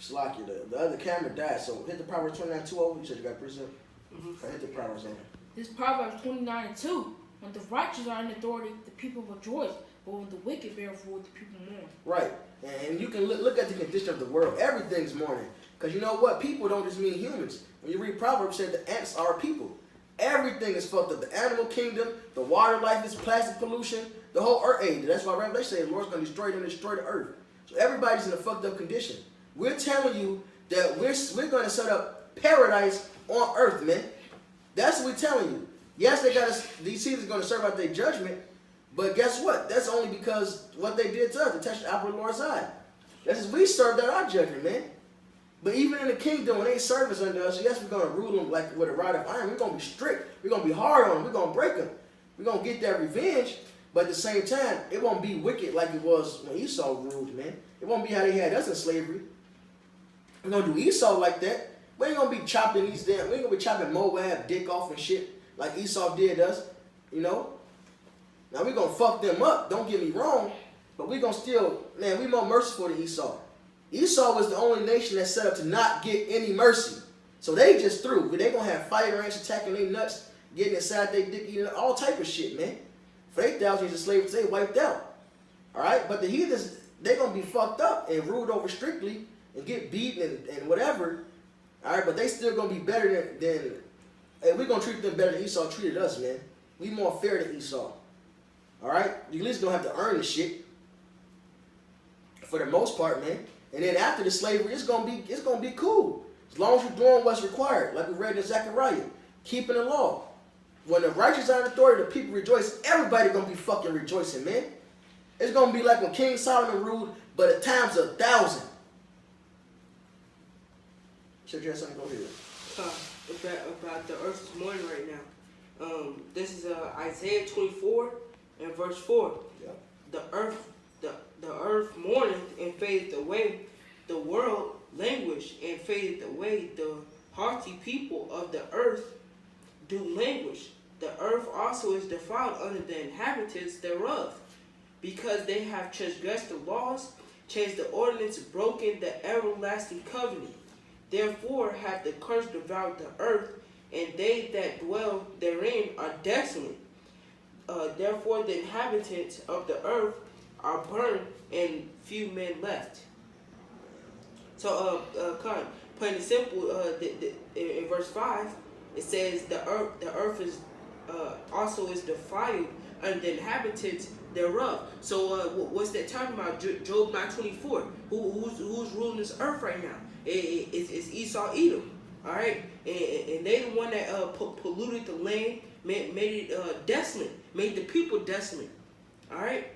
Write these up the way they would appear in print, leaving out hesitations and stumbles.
Slocky, the other camera died, so hit the Proverbs 29:2 over. You said you got precept? I hit the Proverbs on. This Proverbs 29:2. When the righteous are in authority, the people rejoice. But when the wicked bear rule, the people mourn. Right. And you can look at the condition of the world. Everything's mourning. Because you know what? People don't just mean humans. When you read Proverbs, it said the ants are people. Everything is fucked up. The animal kingdom, the water life is plastic pollution, the whole earth age. That's why Revelation says the Lord's going to destroy them and destroy the earth. So everybody's in a fucked up condition. We're telling you that we're going to set up paradise on earth, man. That's what we're telling you. Yes, they got us. These seasons going to serve out their judgment, but guess what? That's only because what they did to us. They touched the apple of the Lord's eye. That's just we served out our judgment, man. But even in the kingdom, when they serve us under us, yes, we're going to rule them like with a rod of iron. We're going to be strict. We're going to be hard on them. We're going to break them. We're going to get that revenge. But at the same time, it won't be wicked like it was when Esau ruled, man. It won't be how they had us in slavery. We're going to do Esau like that. We ain't going to be chopping we ain't going to be chopping Moab dick off and shit like Esau did us, you know. Now, we're going to fuck them up. Don't get me wrong. But we're going to still, man, we more merciful than Esau. Esau was the only nation that set up to not get any mercy. So they just threw. They going to have fire ants attacking their nuts, getting inside their dick, eating all type of shit, man. For 8,000 years of slavery, they wiped out. All right? But the heathens, they going to be fucked up and ruled over strictly and get beaten and whatever. All right? But they still going to be better than hey, we're going to treat them better than Esau treated us, man. We more fair than Esau. All right? You at least going to have to earn the shit. For the most part, man. And then after the slavery, it's gonna be cool. As long as you're doing what's required, like we read in Zechariah, keeping the law. When the righteous are in authority, the people rejoice. Everybody gonna be fucking rejoicing, man. It's gonna be like when King Solomon ruled, but at times 1,000. Should you have something to go here? About the earth is mourning right now. This is Isaiah 24 and verse 4. Yeah. The earth mourneth and fadeth away. The world languish and fadeth away. The haughty people of the earth do languish. The earth also is defiled under the inhabitants thereof, because they have transgressed the laws, changed the ordinance, broken the everlasting covenant. Therefore hath the curse devoured the earth, and they that dwell therein are desolate. Therefore the inhabitants of the earth are burned, and few men left. So, plain and simple, in verse 5, it says the earth is also is defiled under the inhabitants thereof. So, what's that talking about? Job 9:24. Who's ruling this earth right now? It's Esau, Edom. All right, and they the one that polluted the land, made it desolate, made the people desolate. All right.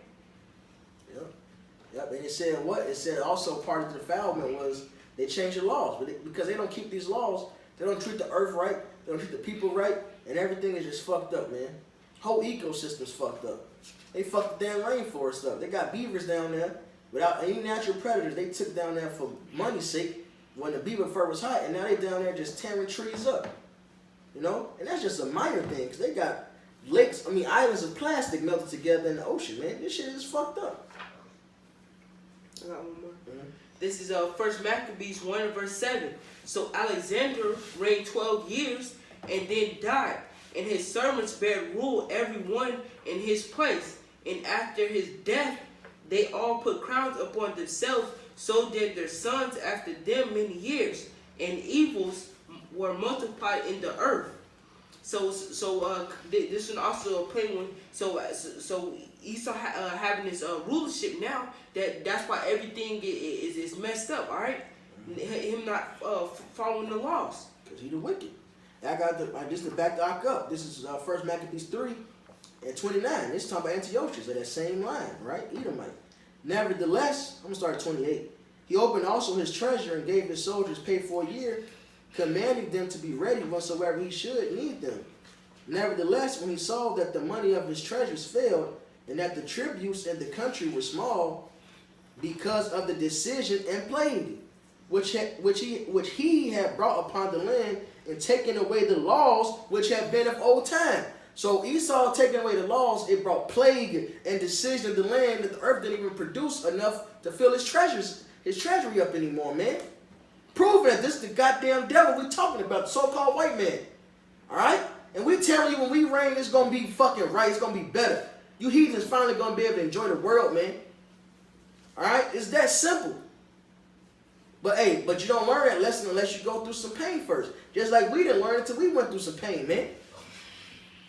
Yep, and it said what? It said also part of the defilement was they changed the laws. But because they don't keep these laws, they don't treat the earth right, they don't treat the people right, and everything is just fucked up, man. Whole ecosystem's fucked up. They fucked the damn rainforest up. They got beavers down there without any natural predators. They took down there for money's sake when the beaver fur was hot, and now they down there just tearing trees up. You know? And that's just a minor thing, because they got islands of plastic melted together in the ocean, man. This shit is fucked up. I got one more. This is 1 Maccabees 1 and verse 7. So Alexander reigned 12 years and then died, and his servants bare rule every one in his place. And after his death, they all put crowns upon themselves, so did their sons after them many years, and evils were multiplied in the earth. So this one also a plain one. So Esau having his rulership now. That's why everything is messed up. All right, him not following the laws. Cause he the wicked. I got just to back Doc up. This is 1 Maccabees 3 and 29. This is talking about Antiochus of that same line, right? Edomite. Nevertheless, I'm gonna start at 28. He opened also his treasure and gave his soldiers pay for a year, commanding them to be ready whatsoever he should need them. Nevertheless, when he saw that the money of his treasures failed, and that the tributes in the country were small, because of the decision and plague, which he had brought upon the land, and taken away the laws which had been of old time. So Esau taking away the laws, it brought plague and decision of the land, that the earth didn't even produce enough to fill his treasury up anymore, man. proving that this is the goddamn devil we talking about, the so-called white man. All right? And we telling you when we reign, it's going to be fucking right. It's going to be better. You heathens finally going to be able to enjoy the world, man. All right? It's that simple. But hey, but you don't learn that lesson unless you go through some pain first. Just like we didn't learn it until we went through some pain, man.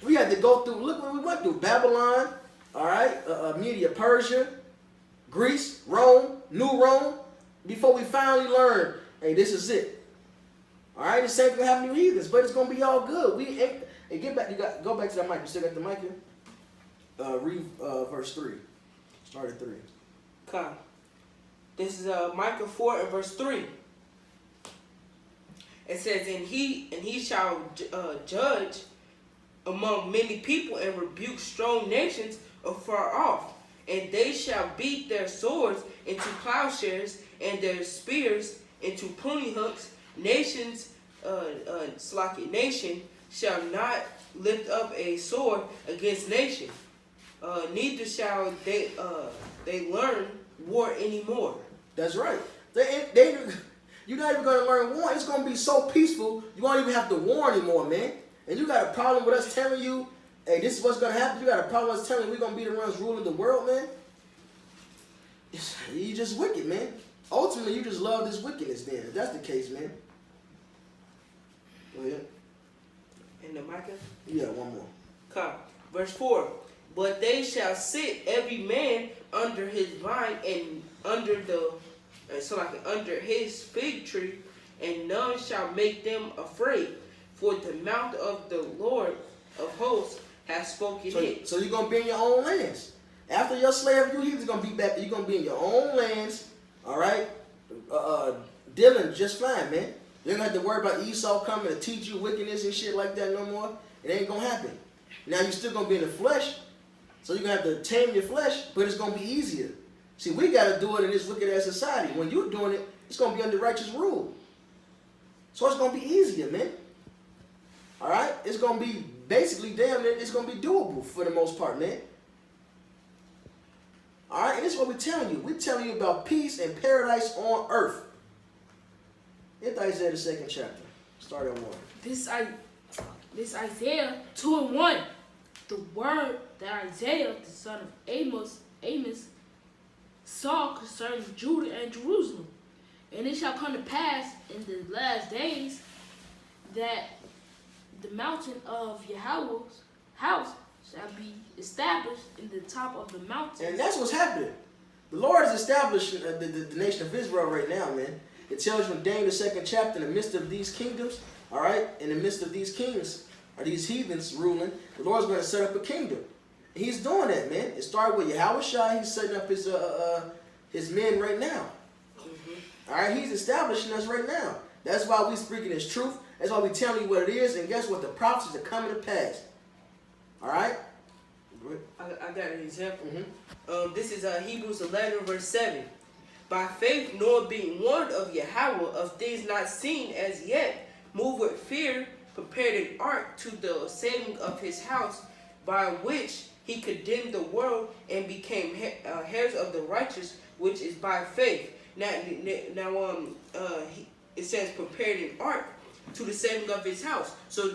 We had to go through, look what we went through. Babylon, all right, Media, Persia, Greece, Rome, New Rome, before we finally learned, hey, this is it. All right, the same thing happened to you heathens, but it's going to be all good. We ain't, hey, get back, go back to that mic. You still got the mic here? Read verse 3. Start at 3. Come. This is Micah 4 and verse 3. It says, and he shall judge among many people and rebuke strong nations afar off. And they shall beat their swords into plowshares and their spears into pruning hooks. Nations, nation shall not lift up a sword against nation. Neither shall they learn war anymore. That's right. You're not even going to learn war. It's going to be so peaceful, you won't even have to war anymore, man. And you got a problem with us telling you, hey, this is what's going to happen. You got a problem with us telling you we're going to be the ones ruling the world, man. You just wicked, man. Ultimately, you just love this wickedness, then. If that's the case, man. Go ahead. In the Micah? Yeah, one more. Come. Verse 4. But they shall sit every man under his vine and under under his fig tree, and none shall make them afraid. For the mouth of the Lord of hosts has spoken it. So you're going to be in your own lands. After your slave, he's going to be back. You're going to be in your own lands, all right? Dealing just fine, man. You don't have to worry about Esau coming to teach you wickedness and shit like that no more. It ain't going to happen. Now, you're still going to be in the flesh, so you're going to have to tame your flesh, but it's going to be easier. See, we got to do it in this wicked-ass society. When you're doing it, it's going to be under righteous rule. So it's going to be easier, man. All right? It's going to be basically damn near, it's going to be doable for the most part, man. All right? And this is what we're telling you. We're telling you about peace and paradise on earth. It's Isaiah the 2nd chapter. Start at 1. This Isaiah 2 and 1. The word that Isaiah, the son of Amos, saw concerning Judah and Jerusalem. And it shall come to pass in the last days that the mountain of Yahweh's house shall be established in the top of the mountain. And that's what's happening. The Lord is establishing the nation of Israel right now, man. It tells you in Daniel the 2nd chapter, in the midst of these kingdoms, all right, in the midst of these kings, or these heathens ruling, the Lord's going to set up a kingdom. And he's doing that, man. It started with Yahweh Shai. He's setting up his men right now. Mm-hmm. All right, he's establishing us right now. That's why we speaking his truth. That's why we telling you what it is. And guess what? The prophecies are coming to pass. All right? I got an example. Mm-hmm. This is Hebrews 11, verse 7. By faith, Noah being warned of Yahweh of things not seen as yet, moved with fear, prepared an ark to the saving of his house, by which he condemned the world and became heirs of the righteous, which is by faith. Now, it says prepared an ark to the saving of his house. So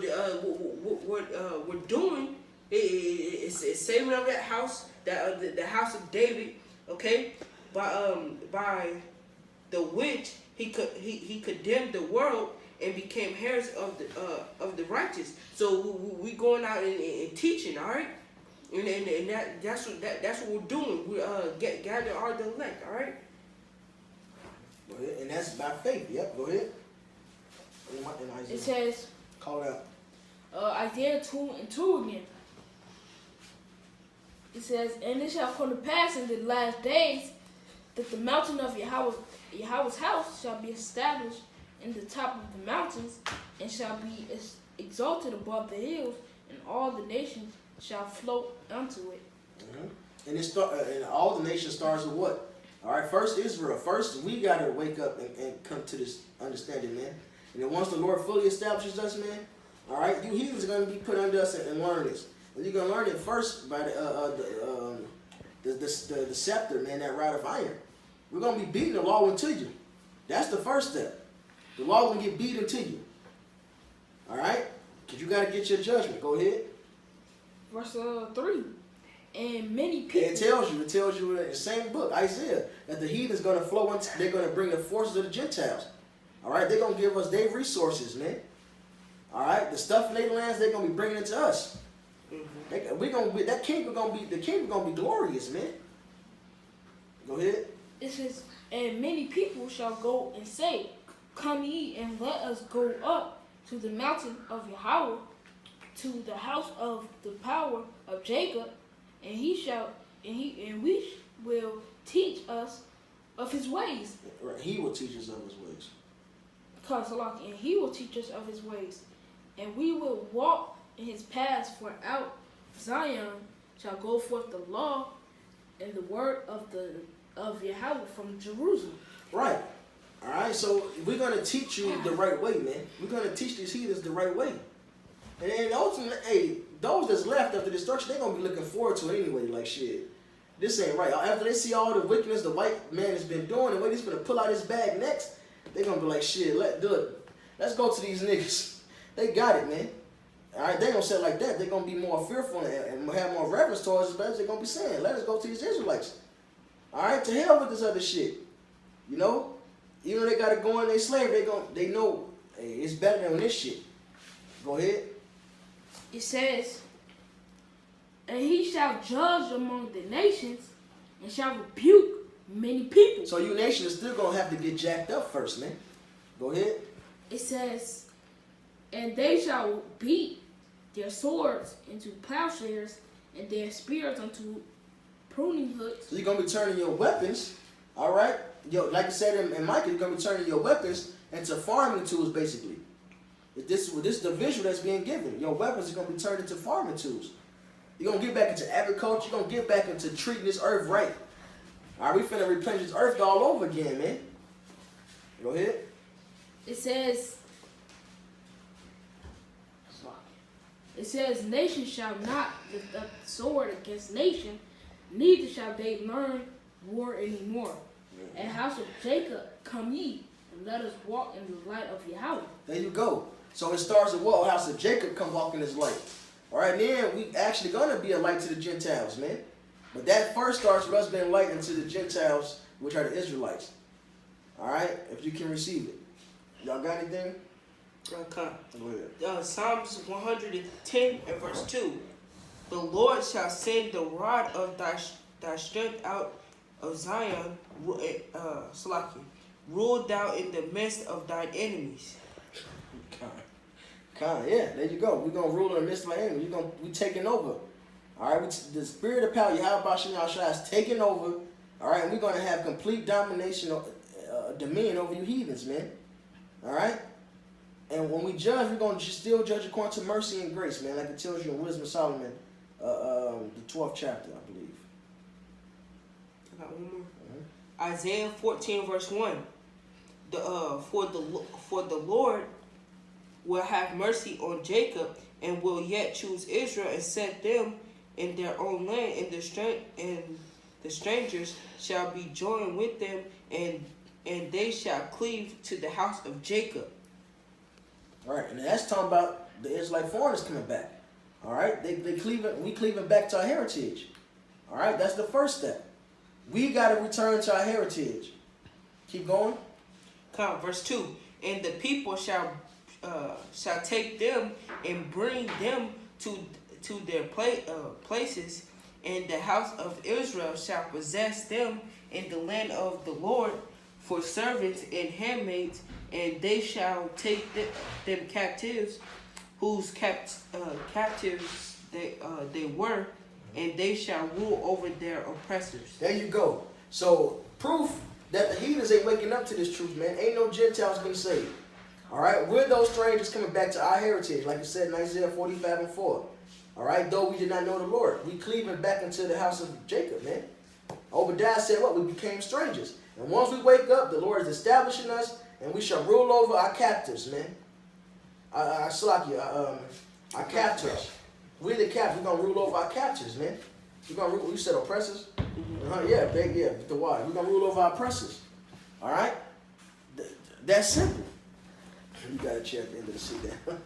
what we're doing is saving of that house, the house of David, okay? By the which he condemned the world and became heirs of the righteous. So we going out and teaching, all right? And that's what we're doing. We gather our elect, all right? Go ahead. And that's by faith. Yep. Go ahead. It says, call it out. Isaiah 2 and 2 again. It says, and it shall come to pass in the last days that the mountain of Yahweh's house shall be established in the top of the mountains, and shall be exalted above the hills, and all the nations shall float unto it. Mm-hmm. And all the nations starts with what? All right, first Israel. First, we got to wake up and come to this understanding, man. And then once the Lord fully establishes us, man, all right, you heathens are going to be put under us and learn this. And you're going to learn it first by the scepter, man, that rod of iron. We're going to be beating the law into you. That's the first step. The law gonna get beat into you. All right? Because you got to get your judgment. Go ahead. Verse 3. And many people. It tells you in the same book, Isaiah, that the heathen's going to flow into, they're going to bring the forces of the Gentiles. All right? They're going to give us their resources, man. All right? The stuff in their lands, they're going to be bringing it to us. Mm-hmm. The kingdom going to be glorious, man. Go ahead. It says, and many people shall go and say, come ye and let us go up to the mountain of Yahweh, to the house of the power of Jacob, and we will teach us of his ways. Right. He will teach us of his ways. And he will teach us of his ways, and we will walk in his paths. For out of Zion shall go forth the law and the word of Yahweh from Jerusalem. Right. All right. So we're gonna teach you the right way, man. We're gonna teach these heathens the right way. And ultimately, hey, those that's left after destruction, they're going to be looking forward to it anyway. Like, shit, this ain't right. After they see all the wickedness the white man has been doing, and when he's going to pull out his bag next, they're going to be like, shit, let's go to these niggas. They got it, man. All right, they don't say it like that. They're going to be more fearful and have more reverence towards us, but they're going to be saying, let us go to these Israelites. All right, to hell with this other shit. You know? Even though they got to go in their slave, they know, hey, it's better than this shit. Go ahead. It says, and he shall judge among the nations and shall rebuke many people. So you nations still going to have to get jacked up first, man. Go ahead. It says, and they shall beat their swords into plowshares and their spears unto pruning hooks. So you're going to be turning your weapons, all right? Like I said in Micah, you're going to be turning your weapons into farming tools, basically. This is the visual that's being given. Your weapons are going to be turned into farming tools. You're going to get back into agriculture. You're going to get back into treating this earth right. All right, we finna replenish this earth all over again, man. Go ahead. It says, nation shall not lift up the sword against nation, neither shall they learn war anymore. And house of Jacob, come ye, and let us walk in the light of Yahweh. There you go. So it starts with what? House of Jacob come walk in his light. All right, then we actually going to be a light to the Gentiles, man. But that first starts with us being light into the Gentiles, which are the Israelites. All right, if you can receive it. Y'all got anything? Okay. Go ahead. Psalms 110 and verse 2. The Lord shall send the rod of thy strength out of Zion, rule thou in the midst of thine enemies. Yeah, there you go. We're going to rule in the midst of our enemies. We taking over. All right, the spirit of power, Yahweh Shai is taking over. All right, and we're going to have complete domination, dominion over you heathens, man. All right? And when we judge, we're going to still judge according to mercy and grace, man, like it tells you in Wisdom of Solomon, the 12th chapter, I believe. I got one more. Mm-hmm. Isaiah 14 verse 1. For the Lord will have mercy on Jacob and will yet choose Israel and set them in their own land, and the strangers shall be joined with them, and they shall cleave to the house of Jacob. All right, and that's talking about the Israelite foreigners coming back. All right, we cleaving back to our heritage. All right, that's the first step. We got to return to our heritage. Keep going. Come, verse 2. And the people shall take them and bring them to their places, and the house of Israel shall possess them in the land of the Lord for servants and handmaids, and they shall take them captives, whose captives they were, and they shall rule over their oppressors. There you go. So proof that the heathens ain't waking up to this truth, man. Ain't no Gentiles been saved. All right, we're those strangers coming back to our heritage, like it said in Isaiah 45 and 4. All right, though we did not know the Lord, we cleaving back into the house of Jacob, man. Obadiah said what? We became strangers. And once we wake up, the Lord is establishing us, and we shall rule over our captives, man. Our captors. We're the captives. We're going to rule over our captors, man. We're going to rule, you said oppressors? Mm-hmm. Yeah, the water. We're going to rule over our oppressors. All right? That's simple. got a chair at the end of the seat there.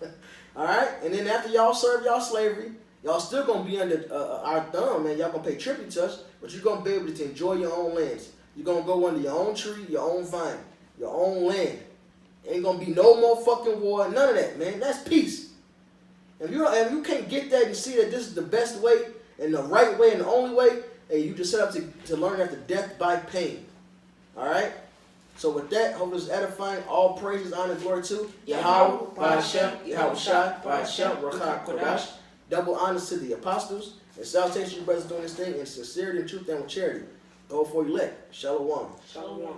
All right? And then after y'all serve y'all slavery, y'all still going to be under our thumb, man. Y'all going to pay tribute to us, but you're going to be able to enjoy your own lands. You're going to go under your own tree, your own vine, your own land. Ain't going to be no more fucking war, none of that, man. That's peace. If you can't get that and see that this is the best way and the right way and the only way, hey, you just set up to learn after death by pain. All right? So with that, hope this is edifying. All praises, honor, glory to Yahweh, Ba'ashem, Yahweh Shai, Ba'ashem, Rakha, Kodash. Double honors to the apostles. And salutations to you brothers doing this thing in sincerity and truth and with charity. Go for elect. Shalom. Shalom.